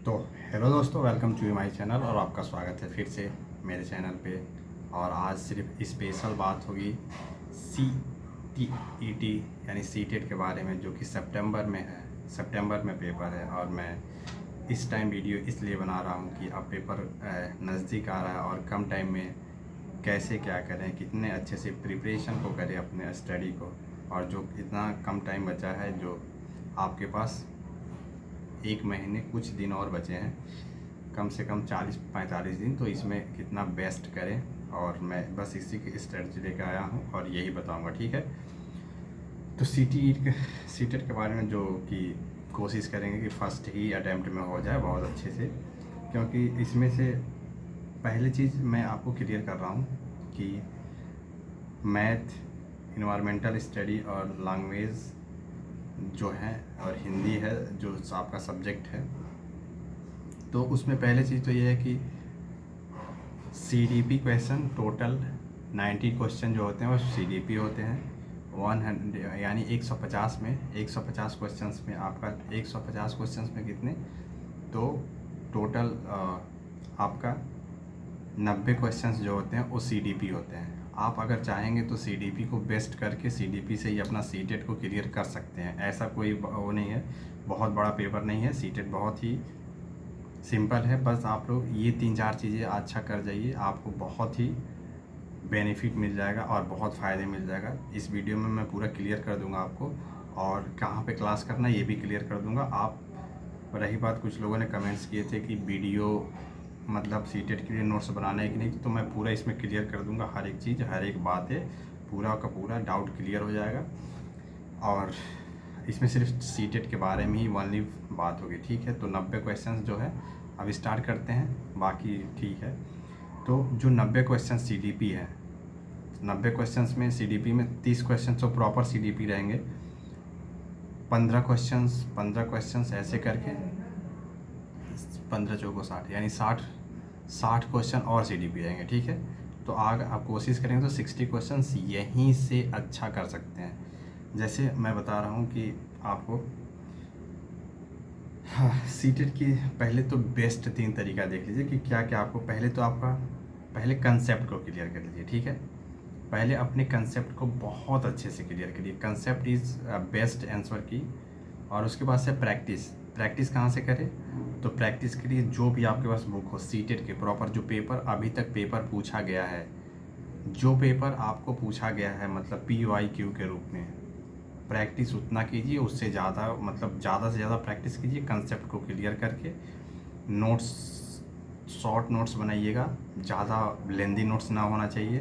तो हेलो दोस्तों, welcome to my channel और आपका स्वागत है फिर से मेरे चैनल पे। और आज सिर्फ स्पेशल बात होगी सी टी ई टी यानी सी टेट के बारे में, जो कि सितंबर में है। सितंबर में पेपर है और मैं इस टाइम वीडियो इसलिए बना रहा हूँ कि अब पेपर नज़दीक आ रहा है और कम टाइम में कैसे क्या करें, कितने अच्छे से प्रिपरेशन को करें अपने स्टडी को। और जो इतना कम टाइम बचा है, जो आपके पास 1 महीने कुछ दिन और बचे हैं, कम से कम 40-45 दिन, तो इसमें कितना बेस्ट करें। और मैं बस इसी की स्ट्रेटजी लेकर आया हूँ और यही बताऊँगा, ठीक है। तो सी टेट के बारे में जो कि कोशिश करेंगे कि फ़र्स्ट ही अटैम्प्ट में हो जाए बहुत अच्छे से, क्योंकि इसमें से पहली चीज़ मैं आपको क्लियर कर रहा हूँ कि मैथ, इन्वायरमेंटल स्टडी और लैंग्वेज जो है और हिंदी है जो आपका सब्जेक्ट है, तो उसमें पहले चीज़ तो ये है कि CDP क्वेश्चन टोटल 90 क्वेश्चन जो होते हैं वो CDP होते हैं। 100 यानी 150 में 150 क्वेश्चंस में आपका 150 क्वेश्चंस में कितने, तो टोटल आपका 90 क्वेश्चंस जो होते हैं वो CDP होते हैं। आप अगर चाहेंगे तो CDP को बेस्ट करके CDP से ही अपना सी-टेट को क्लियर कर सकते हैं। ऐसा कोई वो नहीं है, बहुत बड़ा पेपर नहीं है। सी-टेट बहुत ही सिंपल है। बस आप लोग ये 3-4 चीज़ें अच्छा कर जाइए, आपको बहुत ही बेनिफिट मिल जाएगा और बहुत फ़ायदे मिल जाएगा। इस वीडियो में मैं पूरा क्लियर कर दूंगा आपको, और कहाँ पे क्लास करना है ये भी क्लियर कर दूंगा। आप रही बात, कुछ लोगों ने कमेंट्स किए थे कि वीडियो मतलब सी-टेट के लिए नोट्स बनाना है कि नहीं, तो मैं पूरा इसमें क्लियर कर दूंगा। हर एक चीज़, हर एक बात है, पूरा का पूरा डाउट क्लियर हो जाएगा। और इसमें सिर्फ सी-टेट के बारे में ही ओनली बात होगी, ठीक है। तो 90 क्वेश्चंस जो है अब स्टार्ट करते हैं, बाकी ठीक है। तो जो 90 क्वेश्चन CDP है, 90 क्वेश्चंस में CDP में 30 क्वेश्चन तो प्रॉपर CDP रहेंगे। 15 क्वेश्चंस ऐसे करके 15 चौको 60 यानी 60 क्वेश्चन और CDP रहेंगे, ठीक है। तो आगे आप कोशिश करेंगे तो 60 क्वेश्चंस यहीं से अच्छा कर सकते हैं। जैसे मैं बता रहा हूँ कि आपको सी-टेट की पहले तो बेस्ट 3 तरीका देख लीजिए कि क्या क्या आपको पहले कंसेप्ट को क्लियर कर लीजिए, ठीक है। पहले अपने कंसेप्ट को बहुत अच्छे से क्लियर करिए। कंसेप्ट इज़ बेस्ट आंसर की। और उसके बाद से प्रैक्टिस कहाँ से करें, तो प्रैक्टिस के लिए जो भी आपके पास बुक हो सी-टेट के प्रॉपर, जो पेपर अभी तक पेपर पूछा गया है, जो पेपर आपको पूछा गया है मतलब PYQ के रूप में, प्रैक्टिस उतना कीजिए, उससे ज़्यादा मतलब ज़्यादा से ज़्यादा प्रैक्टिस कीजिए। कंसेप्ट को क्लियर करके नोट्स, शॉर्ट नोट्स बनाइएगा, ज़्यादा लेंदी नोट्स ना होना चाहिए।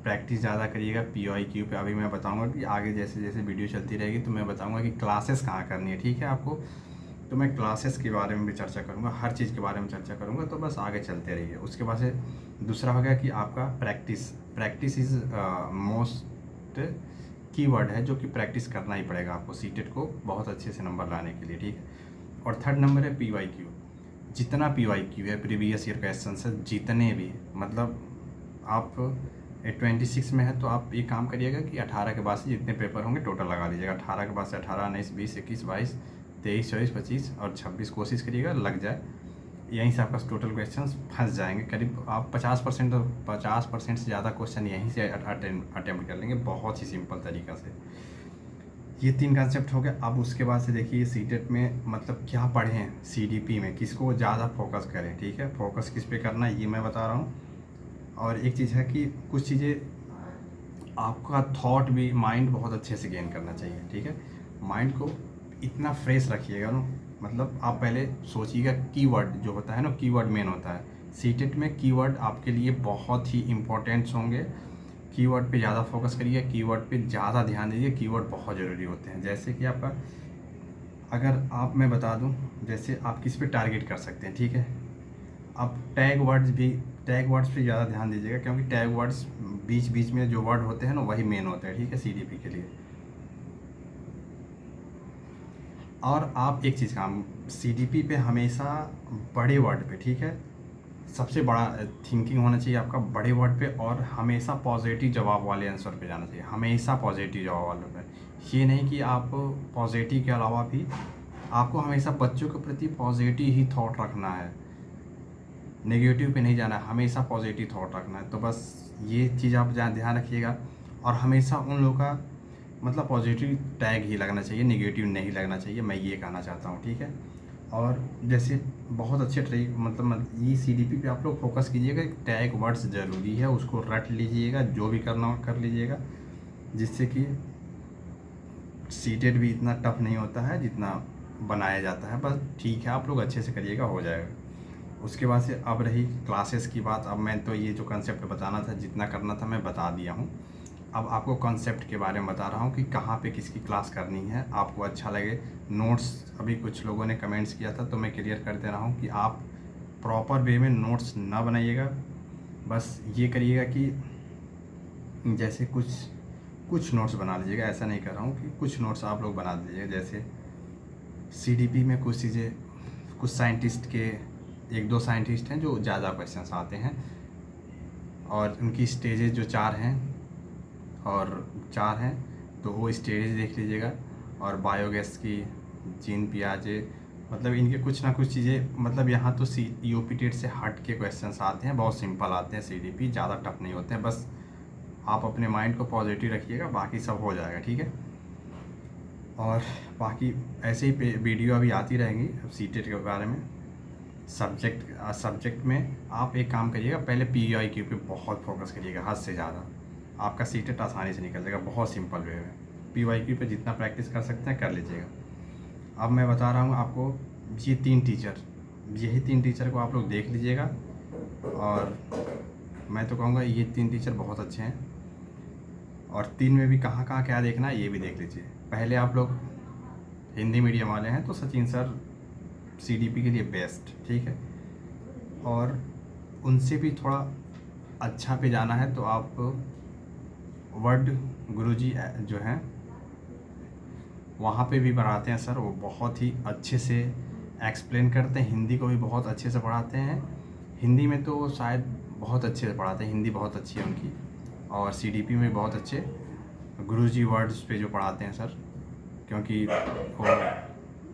प्रैक्टिस ज़्यादा करिएगा PYQ पे। अभी मैं बताऊंगा कि आगे जैसे जैसे वीडियो चलती रहेगी तो मैं बताऊंगा कि क्लासेस कहाँ करनी है, ठीक है आपको। तो मैं क्लासेस के बारे में भी चर्चा करूँगा, हर चीज़ के बारे में चर्चा करूँगा, तो बस आगे चलते रहिए। उसके बाद से दूसरा हो गया कि आपका प्रैक्टिस इज़ मोस्ट कीवर्ड है, जो कि प्रैक्टिस करना ही पड़ेगा आपको सी-टेट को बहुत अच्छे से नंबर लाने के लिए, ठीक है। और थर्ड नंबर है PYQ। जितना PYQ है, प्रीवियस ईयर क्वेश्चन है, जितने भी मतलब आप 26 में है तो आप एक काम करिएगा कि 18 के बाद से जितने पेपर होंगे टोटल लगा लीजिएगा। 18 के बाद से 18, 19, 20, 21, 22, 23, 24, 25 और 26 कोशिश करिएगा लग जाए। यहीं से आपका टोटल क्वेश्चन फंस जाएंगे। करीब आप 50% से ज़्यादा क्वेश्चन यहीं से अटेम्प्ट कर लेंगे बहुत ही सिंपल तरीक़ा से। ये 3 कंसेप्ट हो गया। अब उसके बाद से देखिए सी-टेट में मतलब क्या पढ़ें, CDP में किसको ज़्यादा फोकस करें, ठीक है। फोकस किस पे करना है ये मैं बता रहा हूँ। और एक चीज़ है कि कुछ चीज़ें आपका थॉट भी, माइंड बहुत अच्छे से गेन करना चाहिए, ठीक है। माइंड को इतना फ्रेश रखिएगा ना, मतलब आप पहले सोचिएगा कीवर्ड जो होता है ना, कीवर्ड मेन होता है सी-टेट में। कीवर्ड आपके लिए बहुत ही इंपॉर्टेंट्स होंगे। कीवर्ड पे ज़्यादा फोकस करिए, कीवर्ड पे ज़्यादा ध्यान दीजिए। कीवर्ड बहुत ज़रूरी होते हैं। जैसे कि आपका, अगर आप मैं बता दूं, जैसे आप किस पे टारगेट कर सकते हैं, ठीक है। आप टैग वर्ड्स पे ज़्यादा ध्यान दीजिएगा, क्योंकि टैग वर्ड्स बीच बीच में जो वर्ड होते हैं ना वही मेन होते हैं, ठीक है, CDP के लिए। और आप एक चीज़ काम, CDP पे हमेशा बड़े वर्ड पे, ठीक है, सबसे बड़ा थिंकिंग होना चाहिए आपका बड़े वर्ड पे। और हमेशा पॉजिटिव जवाब वाले आंसर पे जाना चाहिए, हमेशा पॉजिटिव जवाब वाले पे। ये नहीं कि आप पॉजिटिव के अलावा भी आपको हमेशा बच्चों के प्रति पॉजिटिव ही थॉट रखना है, नेगेटिव पे नहीं जाना है, हमेशा पॉजिटिव थॉट रखना है। तो बस ये चीज़ आप ध्यान रखिएगा। और हमेशा उन लोगों का मतलब पॉजिटिव टैग ही लगना चाहिए, नेगेटिव नहीं लगना चाहिए, मैं ये कहना चाहता हूँ, ठीक है। और जैसे बहुत अच्छे मतलब ये CDP पे आप लोग फोकस कीजिएगा, टैग वर्ड्स ज़रूरी है, उसको रट लीजिएगा, जो भी करना हो कर लीजिएगा, जिससे कि सीटेड भी इतना टफ नहीं होता है जितना बनाया जाता है। बस ठीक है, आप लोग अच्छे से करिएगा, हो जाएगा। उसके बाद से अब रही क्लासेस की बात। अब मैं तो ये जो कंसेप्ट बताना था, जितना करना था मैं बता दिया हूँ। अब आपको कॉन्सेप्ट के बारे में बता रहा हूँ कि कहाँ पे किसकी क्लास करनी है, आपको अच्छा लगे। नोट्स अभी कुछ लोगों ने कमेंट्स किया था, तो मैं क्लियर कर दे रहा हूँ कि आप प्रॉपर वे में नोट्स ना बनाइएगा। बस ये करिएगा कि जैसे कुछ नोट्स बना लीजिएगा, ऐसा नहीं कर रहा हूँ कि कुछ नोट्स आप लोग बना दीजिएगा। जैसे CDP में कुछ चीज़ें, कुछ साइंटिस्ट के 1-2 साइंटिस्ट हैं जो ज़्यादा क्वेश्चंस आते हैं, और उनकी स्टेजेस जो 4 हैं तो वो स्टेजेस देख लीजिएगा। और बायोगैस की, जीन पियाजे, मतलब इनके कुछ ना कुछ चीज़ें, मतलब यहाँ तो UP टेट से हट के क्वेश्चंस आते हैं, बहुत सिंपल आते हैं। CDP ज़्यादा टफ नहीं होते हैं, बस आप अपने माइंड को पॉजिटिव रखिएगा, बाकी सब हो जाएगा, ठीक है। और बाकी ऐसे ही वीडियो अभी आती रहेंगी सीटेट के बारे में। सब्जेक्ट में आप एक काम करिएगा, पहले PYQ पे बहुत फोकस करिएगा, हद से ज़्यादा। आपका सीटेट आसानी से निकल जाएगा, बहुत सिंपल वे में। PYQ पे जितना प्रैक्टिस कर सकते हैं कर लीजिएगा। अब मैं बता रहा हूँ आपको, यही 3 टीचर को आप लोग देख लीजिएगा। और मैं तो कहूँगा ये 3 टीचर बहुत अच्छे हैं। और 3 में भी कहाँ कहाँ क्या देखना है ये भी देख लीजिए। पहले आप लोग हिंदी मीडियम वाले हैं तो सचिन सर CDP के लिए बेस्ट, ठीक है। और उनसे भी थोड़ा अच्छा पे जाना है तो आप वर्ड गुरुजी जो हैं वहाँ पे भी पढ़ाते हैं सर, वो बहुत ही अच्छे से एक्सप्लेन करते हैं, हिंदी को भी बहुत अच्छे से पढ़ाते हैं। हिंदी में तो शायद बहुत अच्छे से पढ़ाते हैं, हिंदी बहुत अच्छी है उनकी। और CDP में बहुत अच्छे गुरुजी वर्ड्स पे जो पढ़ाते हैं सर, क्योंकि वो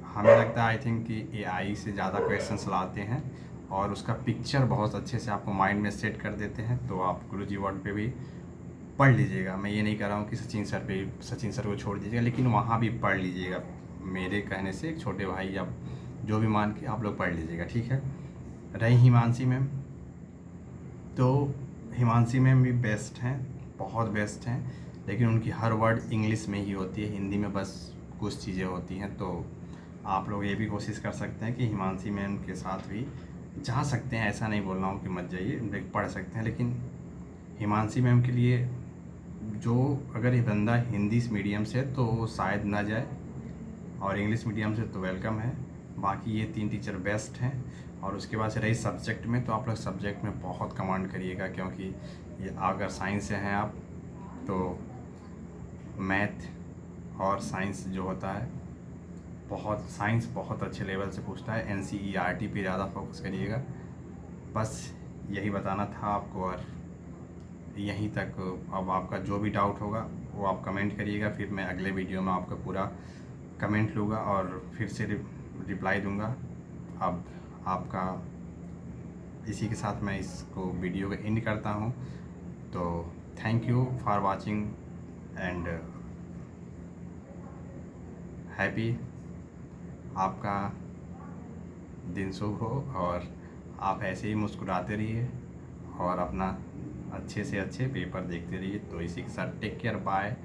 हमें लगता है आई थिंक कि AI से ज़्यादा क्वेश्चंस लाते हैं और उसका पिक्चर बहुत अच्छे से आपको माइंड में सेट कर देते हैं। तो आप गुरुजी वर्ड पे भी पढ़ लीजिएगा। मैं ये नहीं कह रहा हूँ कि सचिन सर को छोड़ दीजिएगा, लेकिन वहाँ भी पढ़ लीजिएगा। मेरे कहने से एक छोटे भाई या जो भी मान के आप लोग पढ़ लीजिएगा, ठीक है। रही हिमांशी मैम, तो हिमांशी मैम भी बेस्ट हैं, बहुत बेस्ट हैं, लेकिन उनकी हर वर्ड इंग्लिश में ही होती है, हिंदी में बस कुछ चीज़ें होती हैं। तो आप लोग ये भी कोशिश कर सकते हैं कि हिमांशी मैम के साथ भी जा सकते हैं, ऐसा नहीं बोल रहा हूँ कि मत जाइए, पढ़ सकते हैं। लेकिन हिमांशी मैम के लिए जो अगर ये बंदा हिंदी मीडियम से तो शायद ना जाए, और इंग्लिश मीडियम से तो वेलकम है। बाकी ये 3 टीचर बेस्ट हैं। और उसके बाद से रही सब्जेक्ट में, तो आप लोग सब्जेक्ट में बहुत कमांड करिएगा, क्योंकि ये अगर साइंस से हैं आप तो मैथ और साइंस जो होता है साइंस बहुत अच्छे लेवल से पूछता है। NCERT पे ज़्यादा फोकस करिएगा। बस यही बताना था आपको, और यहीं तक। अब आपका जो भी डाउट होगा वो आप कमेंट करिएगा, फिर मैं अगले वीडियो में आपका पूरा कमेंट लूँगा और फिर से रिप्लाई दूँगा। अब आपका इसी के साथ मैं इसको वीडियो को एंड करता हूँ। तो thank you for watching and happy, आपका दिन शुभ हो, और आप ऐसे ही मुस्कुराते रहिए और अपना अच्छे से अच्छे पेपर देखते रहिए। तो इसी के साथ take care, bye,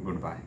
good bye.